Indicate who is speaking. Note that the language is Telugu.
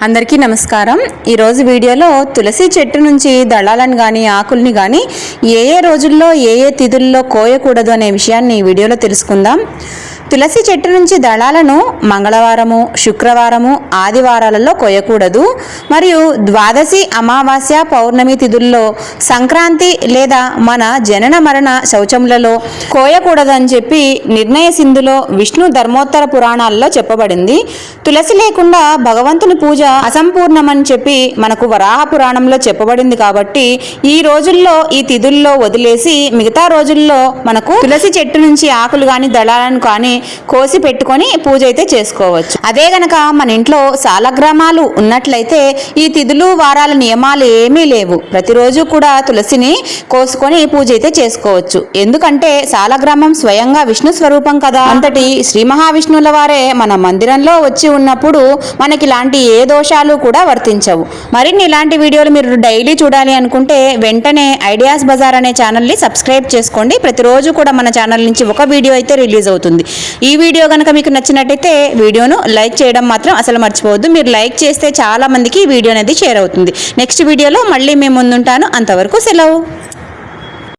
Speaker 1: అందరికీ నమస్కారం। ఈరోజు వీడియోలో తులసి చెట్టు నుంచి దళాలను కానీ ఆకుల్ని కానీ ఏ రోజుల్లో ఏ తిథుల్లో కోయకూడదు అనే విషయాన్ని వీడియోలో తెలుసుకుందాం। తులసి చెట్టు నుంచి దళాలను మంగళవారము, శుక్రవారము, ఆదివారాలలో కోయకూడదు। మరియు ద్వాదశి, అమావాస్య, పౌర్ణమి తిథుల్లో, సంక్రాంతి లేదా మన జనన మరణ శౌచములలో కోయకూడదని చెప్పి నిర్ణయ సింధులో విష్ణు ధర్మోత్తర పురాణాల్లో చెప్పబడింది। తులసి లేకుండా భగవంతుని పూజ అసంపూర్ణమని చెప్పి మనకు వరాహ పురాణంలో చెప్పబడింది కాబట్టి ఈ రోజుల్లో ఈ తిథుల్లో వదిలేసి మిగతా రోజుల్లో మనకు తులసి చెట్టు నుంచి ఆకులు కానీ దళాలను కానీ కోసి పెట్టుకొని పూజ అయితే చేసుకోవచ్చు। అదే గనక మన ఇంట్లో సాలగ్రామాలు ఉన్నట్లయితే ఈ తిథులు వారాల నియమాలు ఏమీ లేవు, ప్రతిరోజు కూడా తులసిని కోసుకొని పూజ అయితే చేసుకోవచ్చు। ఎందుకంటే సాలగ్రామం స్వయంగా విష్ణు స్వరూపం కదా, అంతటి శ్రీ మహావిష్ణువుల వారే మన మందిరంలో వచ్చి ఉన్నప్పుడు మనకి ఇలాంటి ఏ దోషాలు కూడా వర్తించవు। మరిన్ని ఇలాంటి వీడియోలు మీరు డైలీ చూడాలి అనుకుంటే వెంటనే ఐడియాస్ బజార్ అనే ఛానల్ని సబ్స్క్రైబ్ చేసుకోండి। ప్రతిరోజు కూడా మన ఛానల్ నుంచి ఒక వీడియో అయితే రిలీజ్ అవుతుంది। ఈ వీడియో కనుక మీకు నచ్చినట్టయితే వీడియోను లైక్ చేయడం మాత్రం అసలు మర్చిపోవద్దు। మీరు లైక్ చేస్తే చాలా మందికి ఈ వీడియో అనేది షేర్ అవుతుంది। నెక్స్ట్ వీడియోలో మళ్ళీ మేము ముందుంటాను, అంతవరకు సెలవు।